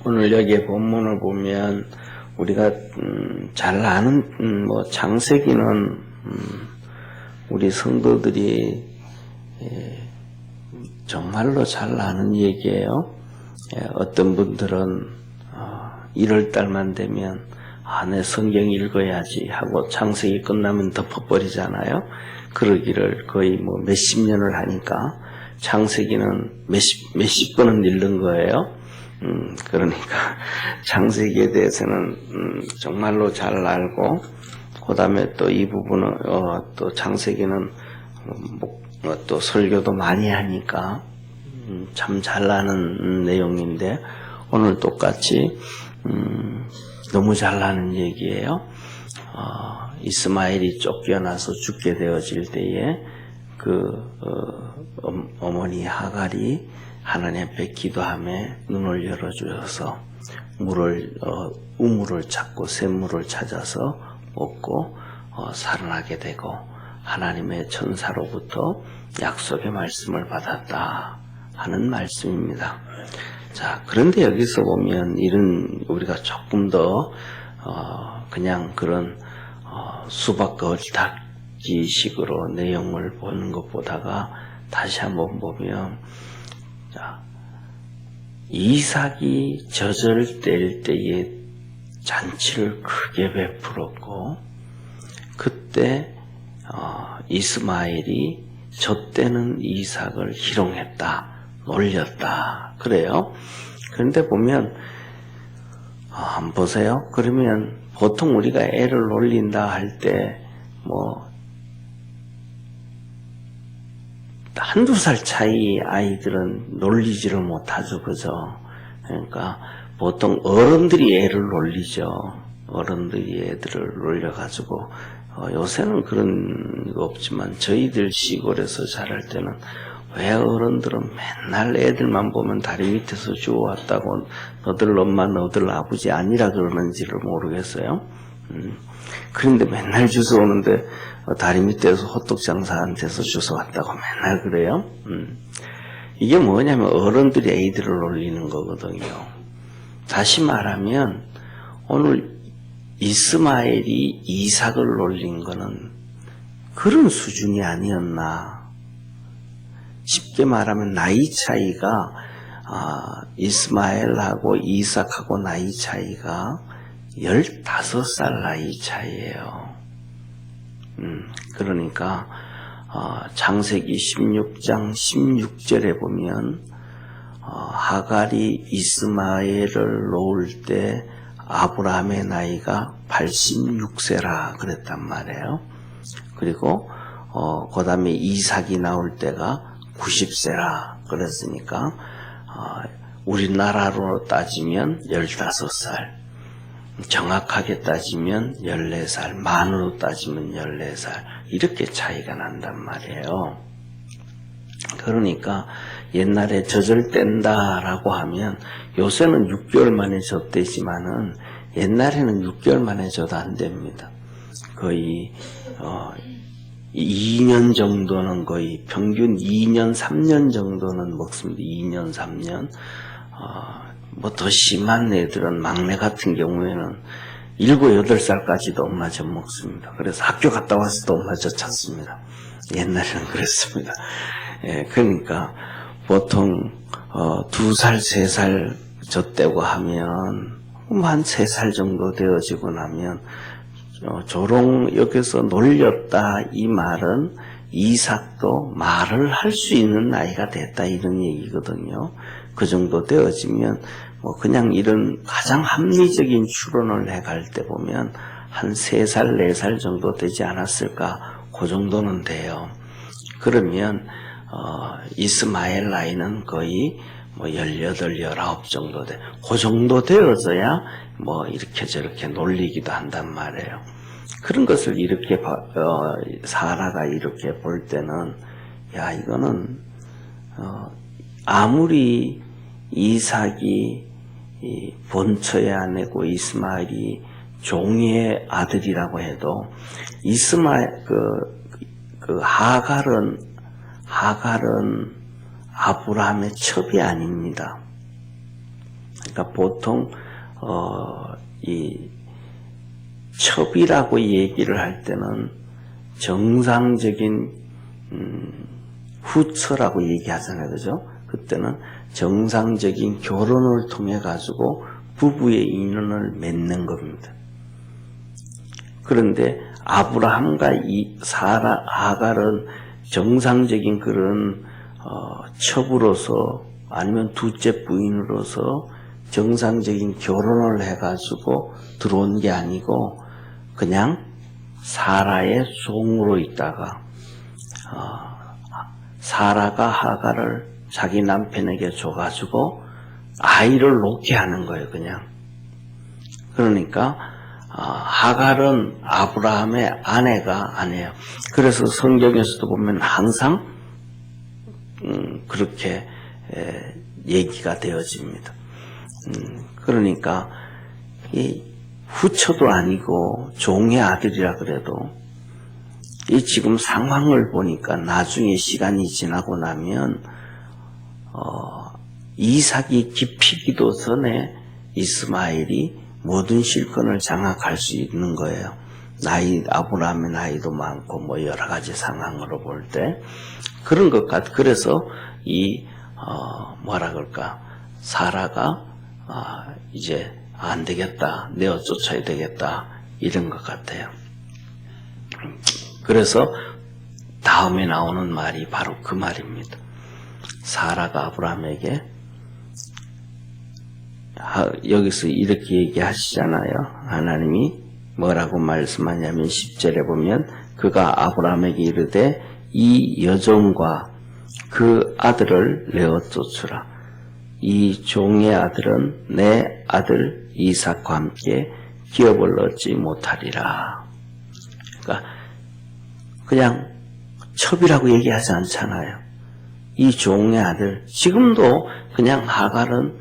오늘 여기에 본문을 보면 우리가 잘 아는 창세기는 우리 성도들이 정말로 잘 아는 얘기예요. 어떤 분들은 1월달만 되면 내 성경 읽어야지 하고 창세기 끝나면 덮어버리잖아요. 그러기를 거의 몇십 년을 하니까 창세기는 몇십 번은 읽는 거예요. 그러니까 창세기에 대해서는 정말로 잘 알고, 그 다음에 또 이 부분은 또 창세기는 또 설교도 많이 하니까 참 잘 아는 내용인데, 오늘 똑같이 너무 잘 아는 얘기예요. 이스마엘이 쫓겨나서 죽게 되어질 때에 어머니 하갈이 하나님 앞에 기도함에 눈을 열어주셔서 우물을 찾고 샘물을 찾아서 먹고 살아나게 되고 하나님의 천사로부터 약속의 말씀을 받았다 하는 말씀입니다. 자, 그런데 여기서 보면 우리가 조금 더 그냥 그런 수박 걸닦기 식으로 내용을 보는 것보다가 다시 한번 보면, 자, 이삭이 젖을 때에 잔치를 크게 베풀었고, 그때 이스마엘이 젖대는 이삭을 희롱했다, 놀렸다, 그래요. 그런데 보면 한번 보세요. 그러면 보통 우리가 애를 놀린다 할 때 한두 살 차이 아이들은 놀리지를 못하죠. 그죠? 그러니까 보통 어른들이 애를 놀리죠. 어른들이 애들을 놀려가지고 요새는 그런 거 없지만 저희들 시골에서 자랄 때는 왜 어른들은 맨날 애들만 보면 다리 밑에서 주워왔다고 너들 엄마 너들 아버지 아니라 그러는지를 모르겠어요. 그런데 맨날 주워오는데 다리 밑에서 호떡 장사한 데서 주워왔다고 맨날 그래요. 이게 뭐냐면 어른들이 애들을 놀리는 거거든요. 다시 말하면 오늘 이스마엘이 이삭을 놀린 거는 그런 수준이 아니었나. 쉽게 말하면 나이 차이가 이스마엘하고 이삭하고 나이 차이가 15살 나이 차이예요. 그러니까 창세기 16장 16절에 보면 하갈이 이스마엘을 놓을 때 아브라함의 나이가 86세라 그랬단 말이에요. 그리고 그 다음에 이삭이 나올 때가 90세라 그랬으니까 우리나라로 따지면 15살, 정확하게 따지면 14살, 만으로 따지면 14살 이렇게 차이가 난단 말이에요. 그러니까 옛날에 젖을 뗀다라고 하면 요새는 6개월 만에 젖대지만은 옛날에는 6개월 만에 젖 안 됩니다. 거의 2년 정도는 거의 평균 2년 3년 정도는 먹습니다. 2년 3년 더 심한 애들은 막내 같은 경우에는 7, 8살까지도 엄마 젖 먹습니다. 그래서 학교 갔다 왔을 때 엄마 젖 찾습니다. 옛날에는 그랬습니다. 그러니까 보통 2살, 3살 젖대고 하면 한 3살 정도 되어지고 나면 조롱 여기서 놀렸다 이 말은 이삭도 말을 할 수 있는 나이가 됐다 이런 얘기거든요. 그 정도 되어지면 그냥 이런 가장 합리적인 추론을 해갈 때 보면 한 3살, 4살 정도 되지 않았을까 그 정도는 돼요. 그러면 이스마엘 나이는 거의 18, 19 정도 돼. 그 정도 되어서야 이렇게 저렇게 놀리기도 한단 말이에요. 그런 것을 이렇게 사라가 이렇게 볼 때는 이거는 아무리 이삭이 본처의 아내고 이스마엘이 종의 아들이라고 해도 이스마엘 하갈은 아브라함의 첩이 아닙니다. 그러니까 보통 이 첩이라고 얘기를 할 때는 정상적인 후처라고 얘기하잖아요, 그죠? 그때는 정상적인 결혼을 통해 가지고 부부의 인연을 맺는 겁니다. 그런데 아브라함과 이 사라 하갈은 정상적인 그런 첩으로서 아니면 둘째 부인으로서 정상적인 결혼을 해가지고 들어온 게 아니고 그냥 사라의 종으로 있다가 사라가 하갈을 자기 남편에게 줘가지고 아이를 놓게 하는 거예요, 그냥. 그러니까 하갈은 아브라함의 아내가 아니에요. 그래서 성경에서도 보면 항상 그렇게 얘기가 되어집니다. 그러니까 이 후처도 아니고 종의 아들이라 그래도 이 지금 상황을 보니까 나중에 시간이 지나고 나면 이삭이 깊이기도 전에 이스마엘이 모든 실권을 장악할 수 있는 거예요. 아브라함의 나이도 많고 뭐 여러 가지 상황으로 볼 때 그런 것 같아. 그래서 뭐라 그럴까, 사라가 이제 안 되겠다, 내어 쫓아야 되겠다, 이런 것 같아요. 그래서 다음에 나오는 말이 바로 그 말입니다. 사라가 아브라함에게 여기서 이렇게 얘기하시잖아요. 하나님이 뭐라고 말씀하냐면 10절에 보면 그가 아브라함에게 이르되 이 여종과 그 아들을 내어 쫓으라. 이 종의 아들은 내 아들 이삭과 함께 기업을 얻지 못하리라. 그러니까 그냥 첩이라고 얘기하지 않잖아요. 이 종의 아들, 지금도 그냥 하갈은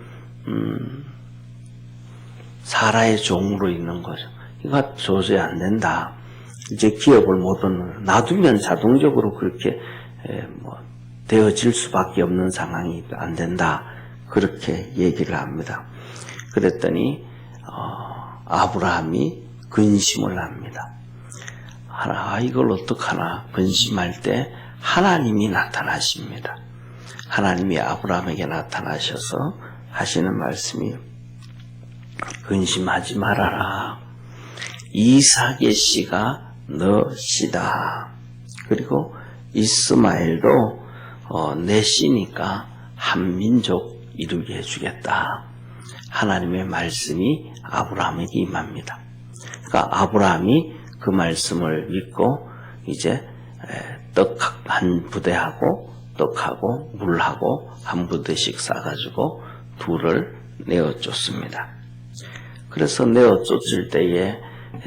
사라의 종으로 있는 거죠. 이거 도저히 안 된다. 이제 기업을 못 얻는, 놔두면 자동적으로 그렇게 되어질 수밖에 없는 상황이 안 된다. 그렇게 얘기를 합니다. 그랬더니 아브라함이 근심을 합니다. 이걸 어떡하나 근심할 때 하나님이 나타나십니다. 하나님이 아브라함에게 나타나셔서 하시는 말씀이 근심하지 말아라. 이삭의 씨가 너 씨다. 그리고 이스마엘도 내 씨니까 한 민족 이루게 해주겠다. 하나님의 말씀이 아브라함에게 임합니다. 그러니까 아브라함이 그 말씀을 믿고 이제 떡 한 부대하고 떡하고 물하고 한 부대씩 싸가지고 둘을 내어 쫓습니다. 그래서 내어 쫓을 때에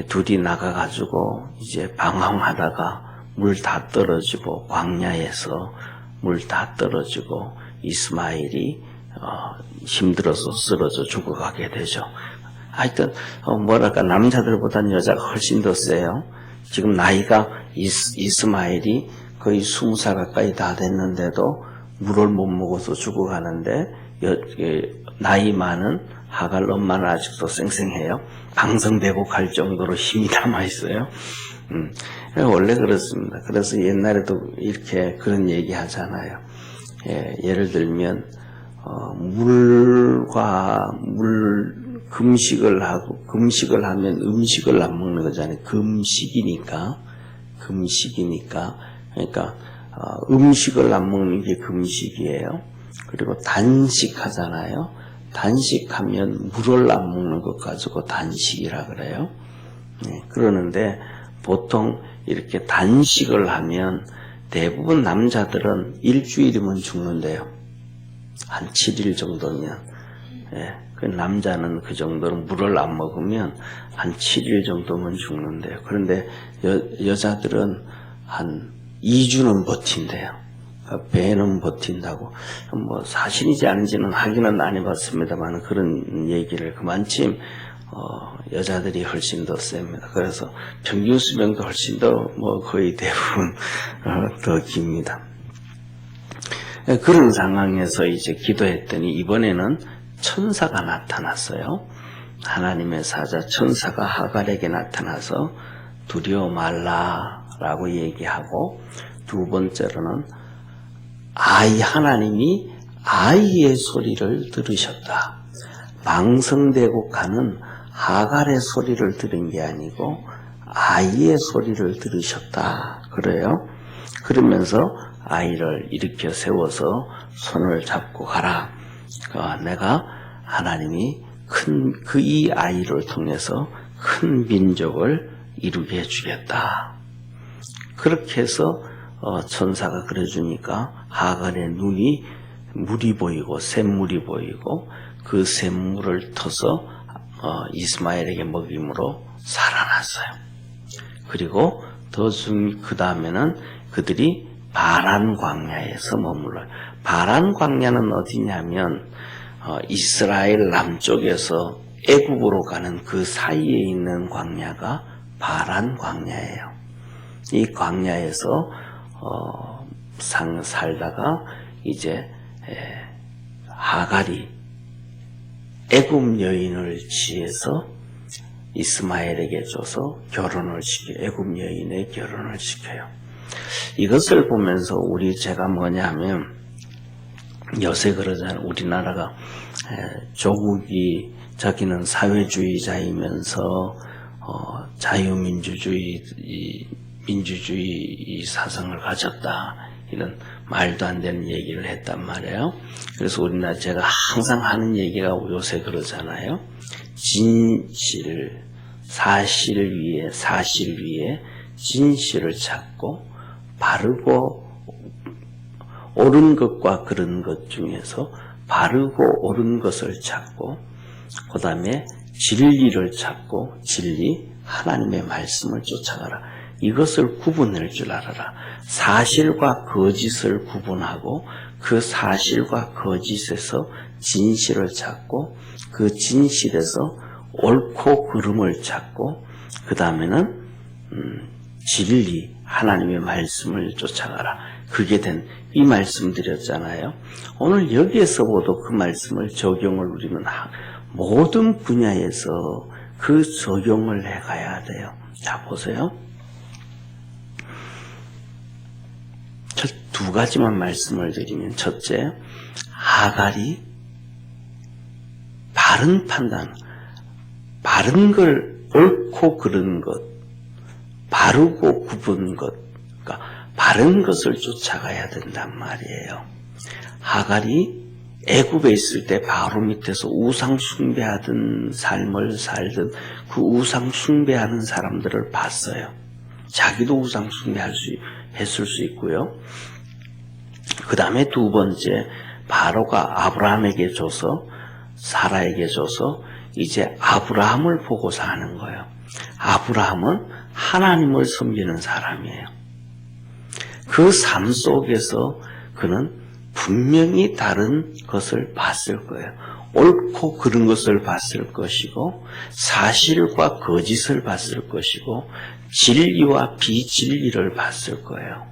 둘이 나가가지고 이제 방황하다가 물 다 떨어지고 광야에서 물 다 떨어지고 이스마엘이 힘들어서 쓰러져 죽어가게 되죠. 하여튼 뭐랄까 남자들보다는 여자가 훨씬 더 세요. 지금 나이가 이스마엘이 거의 20살 가까이 다 됐는데도 물을 못 먹어서 죽어가는데 나이 많은 하갈 엄마는 아직도 쌩쌩해요. 방성배곡할 정도로 힘이 남아있어요. 원래 그렇습니다. 그래서 옛날에도 이렇게 그런 얘기 하잖아요. 예를 들면 금식을 하면 음식을 안 먹는 거잖아요. 금식이니까. 그러니까 음식을 안 먹는 게 금식이에요. 그리고 단식하잖아요. 단식하면 물을 안 먹는 것 가지고 단식이라 그래요. 그러는데 보통 이렇게 단식을 하면 대부분 남자들은 일주일이면 죽는데요. 한 7일 정도면. 그 남자는 그 정도로 물을 안 먹으면 한 7일 정도면 죽는데요. 그런데 여자들은 한 2주는 버틴대요. 배는 버틴다고. 뭐 사실인지 아닌지는 확인은 안 해봤습니다만 그런 얘기를 그만큼 여자들이 훨씬 더 셉니다. 그래서 평균 수명도 훨씬 더 거의 대부분 더 깁니다. 그런 상황에서 이제 기도했더니 이번에는 천사가 나타났어요. 하나님의 사자 천사가 하갈에게 나타나서 두려워 말라라고 얘기하고, 두 번째로는 하나님이 아이의 소리를 들으셨다. 망성되고 가는 하갈의 소리를 들은 게 아니고 아이의 소리를 들으셨다 그래요. 그러면서 아이를 일으켜 세워서 손을 잡고 가라. 내가 하나님이 이 아이를 통해서 큰 민족을 이루게 해주겠다. 그렇게 해서 천사가 그래주니까 하갈의 눈이 물이 보이고 샘물이 보이고, 그 샘물을 터서 이스마엘에게 먹임으로 살아났어요. 그리고 그 다음에는 그들이 바란 광야에서 머물러요. 바란 광야는 어디냐면 이스라엘 남쪽에서 애굽으로 가는 그 사이에 있는 광야가 바란 광야예요. 이 광야에서 살다가 이제 하갈이 애굽 여인을 취해서 이스마엘에게 줘서 애굽 여인의 결혼을 시켜요. 이것을 보면서 제가 뭐냐면, 요새 그러잖아요. 우리나라가 조국이 자기는 사회주의자이면서 민주주의 사상을 가졌다, 이런 말도 안 되는 얘기를 했단 말이에요. 그래서 제가 항상 하는 얘기가 요새 그러잖아요. 사실 위에 진실을 찾고, 바르고 옳은 것과 그런 것 중에서 바르고 옳은 것을 찾고, 그 다음에 진리를 찾고, 하나님의 말씀을 쫓아가라. 이것을 구분할 줄 알아라. 사실과 거짓을 구분하고, 그 사실과 거짓에서 진실을 찾고, 그 진실에서 옳고 그름을 찾고, 그 다음에는 진리, 하나님의 말씀을 쫓아가라. 그게 된 이 말씀 드렸잖아요. 오늘 여기에서도 그 말씀을 적용을 우리는 모든 분야에서 그 적용을 해가야 돼요. 자, 보세요. 두 가지만 말씀을 드리면, 첫째, 하갈이 바른 판단, 바른 걸 옳고 그른 것, 바르고 굽은 것, 그러니까 바른 것을 쫓아가야 된단 말이에요. 하갈이 애굽에 있을 때 바로 밑에서 우상 숭배하던 삶을 살던 그 우상 숭배하는 사람들을 봤어요. 자기도 우상 숭배했을 수 있고요. 그 다음에 두 번째, 바로가 아브라함에게 줘서, 사라에게 줘서 이제 아브라함을 보고 사는 거예요. 아브라함은 하나님을 섬기는 사람이에요. 그 삶 속에서 그는 분명히 다른 것을 봤을 거예요. 옳고 그른 것을 봤을 것이고, 사실과 거짓을 봤을 것이고, 진리와 비진리를 봤을 거예요.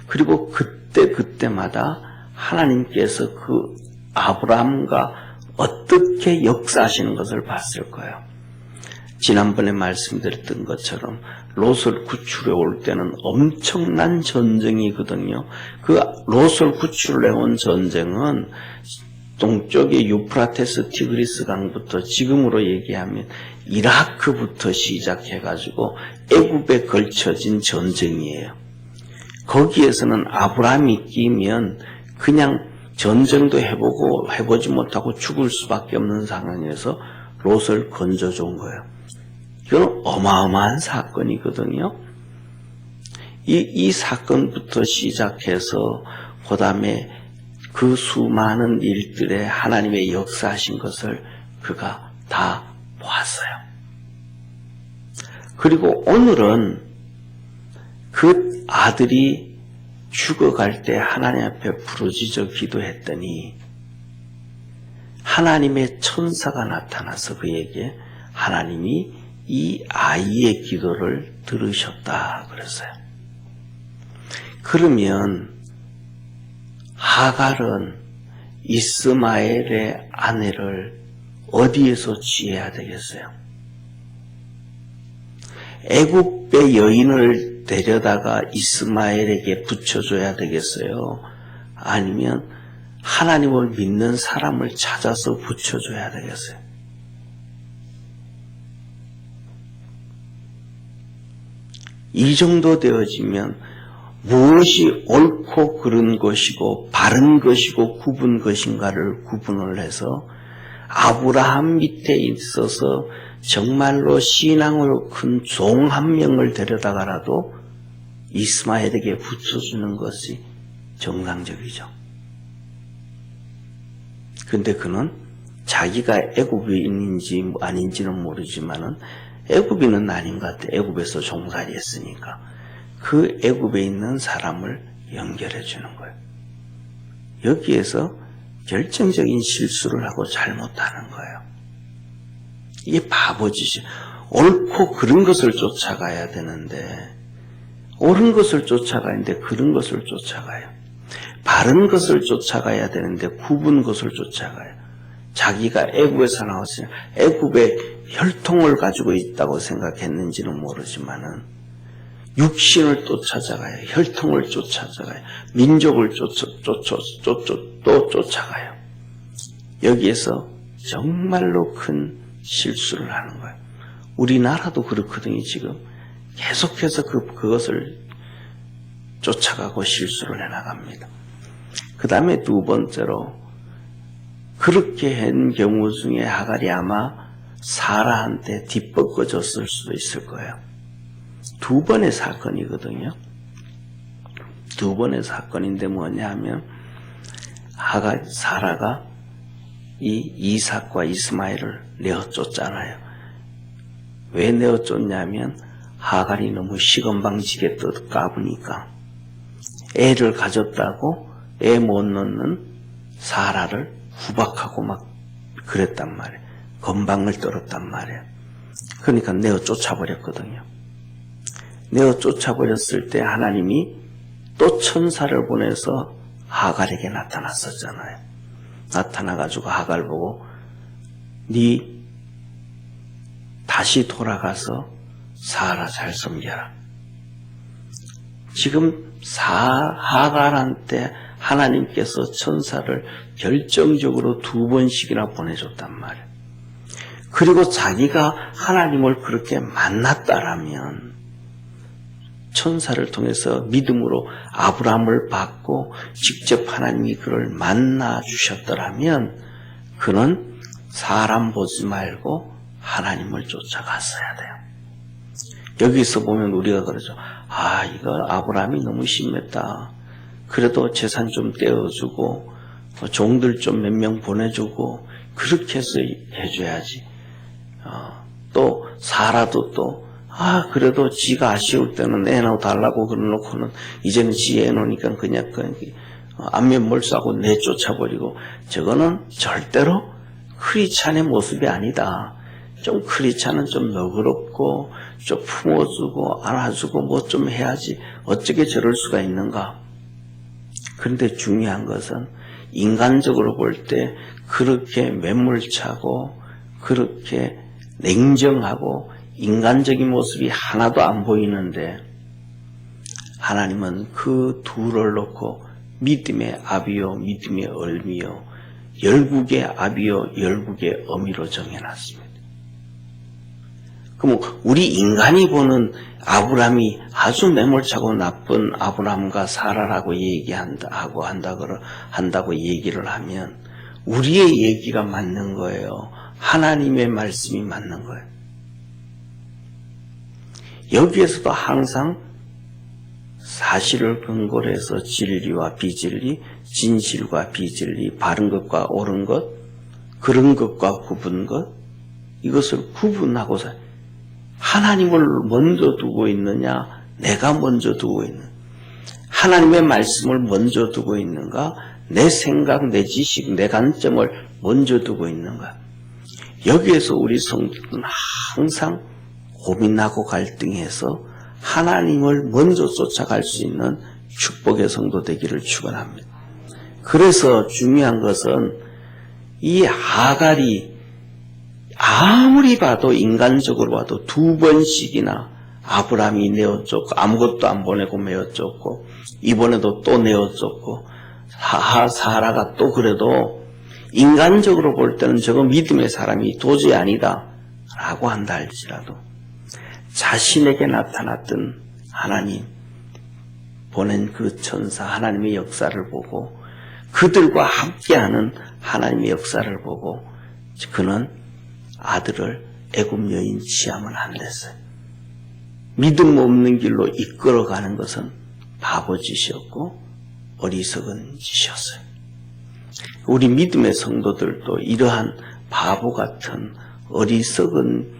그리고 그때마다 하나님께서 그 아브라함과 어떻게 역사하시는 것을 봤을 거예요. 지난번에 말씀드렸던 것처럼 롯을 구출해 올 때는 엄청난 전쟁이거든요. 그 롯을 구출해 온 전쟁은 동쪽의 유프라테스 티그리스 강부터 지금으로 얘기하면 이라크부터 시작해가지고 애굽에 걸쳐진 전쟁이에요. 거기에서는 아브라함이 끼면 그냥 전쟁도 해보지 못하고 죽을 수밖에 없는 상황에서 롯을 건져준 거예요. 이건 어마어마한 사건이거든요. 이 사건부터 시작해서 그 다음에 그 수많은 일들에 하나님의 역사하신 것을 그가 다 보았어요. 그리고 오늘은 그 아들이 죽어갈 때 하나님 앞에 부르짖어 기도했더니 하나님의 천사가 나타나서 그에게 하나님이 이 아이의 기도를 들으셨다 그랬어요. 그러면 하갈은 이스마엘의 아내를 어디에서 취해야 되겠어요? 애굽의 여인을 데려다가 이스마엘에게 붙여줘야 되겠어요? 아니면 하나님을 믿는 사람을 찾아서 붙여줘야 되겠어요? 이 정도 되어지면 무엇이 옳고 그른 것이고 바른 것이고 굽은 것인가를 구분을 해서 아브라함 밑에 있어서 정말로 신앙으로 큰 종 한 명을 데려다가라도 이스마엘에게 붙여주는 것이 정상적이죠. 근데 그는 자기가 애굽인인지 아닌지는 모르지만은 애굽인은 아닌 것 같아. 애굽에서 종살이 했으니까. 그 애굽에 있는 사람을 연결해 주는 거예요. 여기에서 결정적인 실수를 하고 잘못하는 거예요. 이게 바보짓이. 옳고 그른 것을 쫓아가야 되는데 옳은 것을 쫓아가야 하는데 그른 것을 쫓아가요. 바른 것을 쫓아가야 되는데 굽은 것을 捜아가요. 자기가 애굽에서 나왔으니 애굽의 혈통을 가지고 있다고 생각했는지는 모르지만은 육신을 또 찾아가요. 혈통을 쫓아가요. 민족을 또 쫓아가요. 여기에서 정말로 큰 실수를 하는 거예요. 우리나라도 그렇거든요. 지금 계속해서 그것을 쫓아가고 실수를 해나갑니다. 그 다음에 두 번째로 그렇게 한 경우 중에 하갈이 아마 사라한테 뒷벗겨졌을 수도 있을 거예요. 두 번의 사건이거든요. 두 번의 사건인데 뭐냐 하면 사라가 이 이삭과 이스마엘을 내어쫓잖아요. 왜 내어쫓냐면 하갈이 너무 시건방지게 까부니까 애를 가졌다고 애 못 낳는 사라를 후박하고 막 그랬단 말이에요. 건방을 떨었단 말이에요. 그러니까 내어 쫓아버렸거든요. 내어 쫓아버렸을 때 하나님이 또 천사를 보내서 하갈에게 나타났었잖아요. 나타나가지고 하갈 보고 네 다시 돌아가서 사라 잘 섬겨라. 지금 하갈한테 하나님께서 천사를 결정적으로 두 번씩이나 보내줬단 말이에요. 그리고 자기가 하나님을 그렇게 만났다라면 천사를 통해서 믿음으로 아브라함을 받고 직접 하나님이 그를 만나 주셨더라면 그는 사람 보지 말고 하나님을 쫓아갔어야 돼요. 여기서 보면 우리가 그러죠. 이거 아브라함이 너무 심했다. 그래도 재산 좀 떼어주고 종들 좀 몇 명 보내주고 그렇게 해서 해줘야지. 또 사라도 또 그래도 지가 아쉬울 때는 애 놓달라고 그러놓고는 이제는 지 애 놓으니까 그냥 안면몰 쏴고 내쫓아버리고 저거는 절대로 크리스찬의 모습이 아니다. 좀 크리스찬은 좀 너그럽고 좀 품어주고 안아주고 뭐 좀 해야지 어떻게 저럴 수가 있는가. 그런데 중요한 것은 인간적으로 볼 때 그렇게 매몰차고 그렇게 냉정하고 인간적인 모습이 하나도 안 보이는데 하나님은 그 둘을 놓고 믿음의 아비요 믿음의 얼미요 열국의 아비요 열국의 어미로 정해놨습니다. 그럼 우리 인간이 보는 아브라함이 아주 매몰차고 나쁜 아브라함과 사라라고 한다고 얘기를 하면 우리의 얘기가 맞는 거예요. 하나님의 말씀이 맞는 거예요. 여기에서도 항상 사실을 근거로 해서 진리와 비진리, 진실과 비진리, 바른 것과 옳은 것, 그런 것과 굽은 것, 이것을 구분하고 하나님을 먼저 두고 있느냐, 내가 먼저 두고 있는 하나님의 말씀을 먼저 두고 있는가, 내 생각, 내 지식, 내 관점을 먼저 두고 있는가. 여기에서 우리 성도는 항상 고민하고 갈등해서 하나님을 먼저 쫓아갈 수 있는 축복의 성도 되기를 축원합니다. 그래서 중요한 것은 이 하갈이 아무리 봐도 인간적으로 봐도 2번씩이나 아브라함이 내어줬고 아무것도 안 보내고 메어줬고 이번에도 또 내어줬고 사라가 또 그래도 인간적으로 볼 때는 저거 믿음의 사람이 도저히 아니다 라고 한다 할지라도 자신에게 나타났던 하나님 보낸 그 천사 하나님의 역사를 보고 그들과 함께하는 하나님의 역사를 보고 그는 아들을 애굽 여인 취하면 안 됐어요. 믿음 없는 길로 이끌어가는 것은 바보짓이었고 어리석은 짓이었어요. 우리 믿음의 성도들도 이러한 바보 같은 어리석은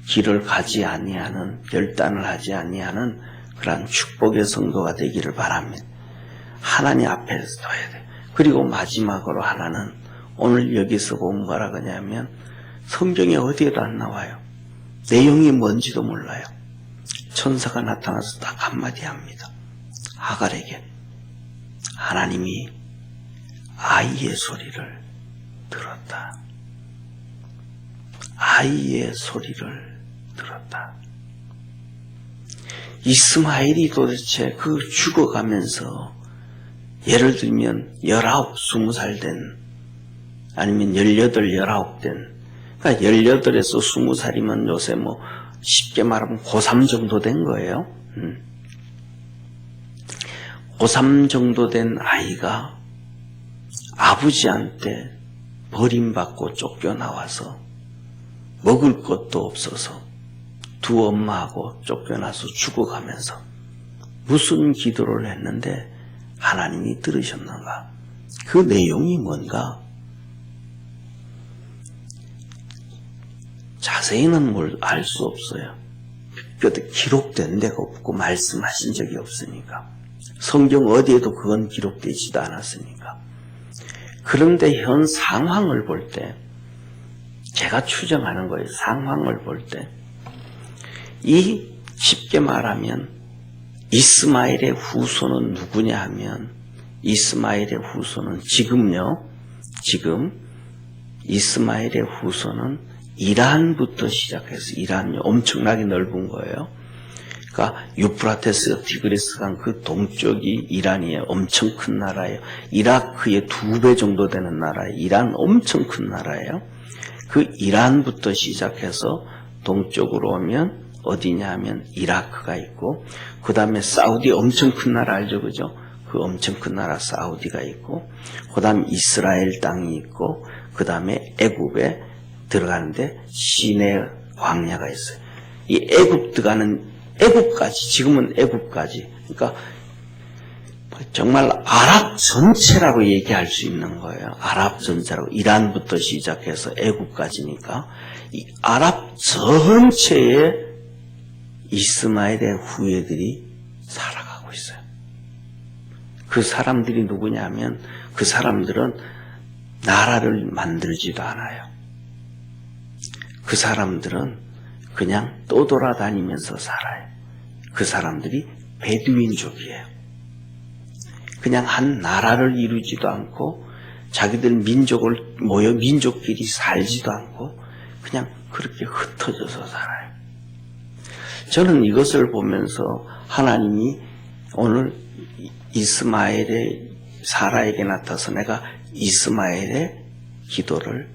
길을 가지 아니하는 결단을 하지 아니하는 그러한 축복의 성도가 되기를 바랍니다. 하나님 앞에서 둬야 돼. 그리고 마지막으로 하나는 오늘 여기서 보면 뭐라 그러냐면 성경에 어디에도 안 나와요. 내용이 뭔지도 몰라요. 천사가 나타나서 딱 한마디 합니다. 하갈에게 하나님이 아이의 소리를 들었다. 아이의 소리를 들었다. 이스마엘이 도대체 그 죽어가면서 예를 들면 19, 20살 된 아니면 18, 19 된 그러니까 18에서 20살이면 요새 뭐 쉽게 말하면 고3 정도 된 거예요. 고3 정도 된 아이가 아버지한테 버림받고 쫓겨나와서 먹을 것도 없어서 두 엄마하고 쫓겨나서 죽어가면서 무슨 기도를 했는데 하나님이 들으셨는가? 그 내용이 뭔가? 자세히는 뭘 알 수 없어요. 그때 기록된 데가 없고 말씀하신 적이 없으니까. 성경 어디에도 그건 기록되지도 않았으니까. 그런데 현 상황을 볼 때, 제가 추정하는 거예요. 상황을 볼 때, 이 쉽게 말하면 이스마엘의 후손은 누구냐 하면 이스마엘의 후손은 지금 이스마엘의 후손은 이란부터 시작해서 이란이 엄청나게 넓은 거예요. 그러니까 유프라테스 티그리스강 그 동쪽이 이란이에요. 엄청 큰 나라예요. 이라크의 2배 정도 되는 나라예요. 이란 엄청 큰 나라예요. 그 이란부터 시작해서 동쪽으로 오면 어디냐 하면 이라크가 있고 그 다음에 사우디 엄청 큰 나라 알죠? 그죠? 그 엄청 큰 나라 사우디가 있고 그 다음에 이스라엘 땅이 있고 그 다음에 애굽에 들어가는데 시내 광야가 있어요. 이 애굽 들어가는 애굽까지 지금은 애굽까지 그러니까 정말 아랍 전체라고 얘기할 수 있는 거예요. 아랍 전체라고 이란부터 시작해서 애굽까지니까 이 아랍 전체에 이스마엘의 후예들이 살아가고 있어요. 그 사람들이 누구냐 하면 그 사람들은 나라를 만들지도 않아요. 그 사람들은 그냥 떠돌아다니면서 살아요. 그 사람들이 베두인족이에요. 그냥 한 나라를 이루지도 않고 자기들 민족을 모여 민족끼리 살지도 않고 그냥 그렇게 흩어져서 살아요. 저는 이것을 보면서 하나님이 오늘 이스마엘의 사라에게 나타나서 내가 이스마엘의 기도를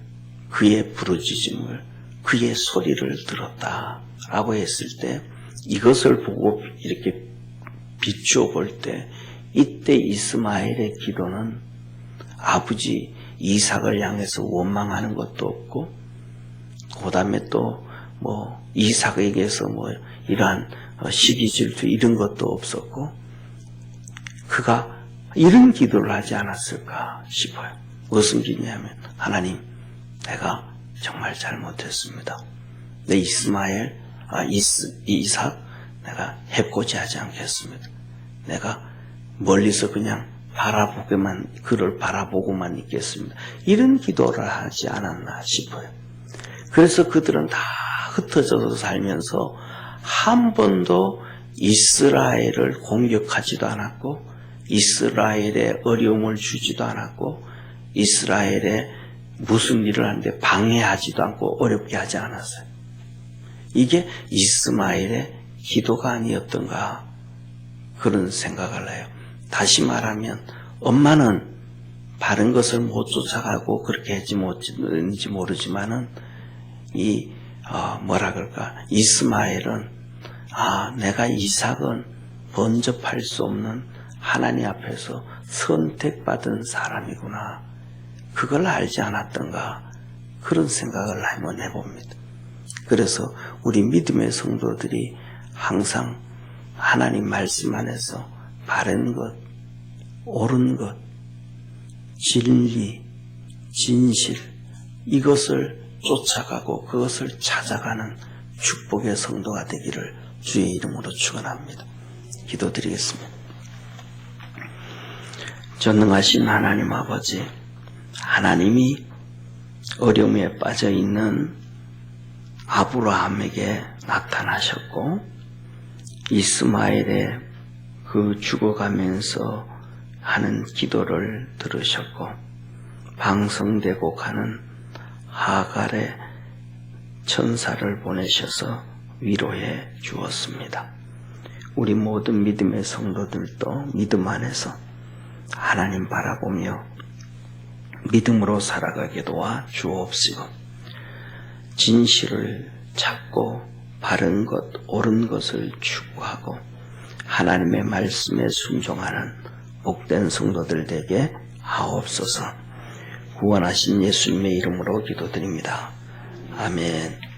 그의 부르짖음을 그의 소리를 들었다라고 했을 때 이것을 보고 이렇게 비추어 볼 때 이때 이스마엘의 기도는 아버지 이삭을 향해서 원망하는 것도 없고 그 다음에 또 뭐 이삭에게서 뭐 이러한 시기 질투 이런 것도 없었고 그가 이런 기도를 하지 않았을까 싶어요. 무슨 기도냐면 하나님 내가 정말 잘못했습니다. 내 이삭 내가 해코지 하지 않겠습니다. 내가 멀리서 그냥 그를 바라보고만 있겠습니다. 이런 기도를 하지 않았나 싶어요. 그래서 그들은 다 흩어져서 살면서 한 번도 이스라엘을 공격하지도 않았고 이스라엘에 어려움을 주지도 않았고 이스라엘에 무슨 일을 하는데 방해하지도 않고 어렵게 하지 않았어요. 이게 이스마엘의 기도가 아니었던가 그런 생각을 해요. 다시 말하면 엄마는 바른 것을 못 쫓아가고 그렇게 했지 못했는지 모르지만은 뭐라 그럴까, 이스마엘은 내가 이삭은 번접할 수 없는 하나님 앞에서 선택받은 사람이구나, 그걸 알지 않았던가 그런 생각을 한번 해봅니다. 그래서 우리 믿음의 성도들이 항상 하나님 말씀 안에서 바른 것, 옳은 것, 진리, 진실, 이것을 쫓아가고 그것을 찾아가는 축복의 성도가 되기를 주의 이름으로 축원합니다. 기도드리겠습니다. 전능하신 하나님 아버지, 하나님이 어려움에 빠져 있는 아브라함에게 나타나셨고 이스마엘의 그 죽어가면서 하는 기도를 들으셨고 방성되고 가는 하갈의 천사를 보내셔서 위로해 주었습니다. 우리 모든 믿음의 성도들도 믿음 안에서 하나님 바라보며 믿음으로 살아가게 도와 주옵시고 진실을 찾고 바른 것, 옳은 것을 추구하고 하나님의 말씀에 순종하는 복된 성도들 되게 하옵소서. 구원하신 예수님의 이름으로 기도드립니다. 아멘.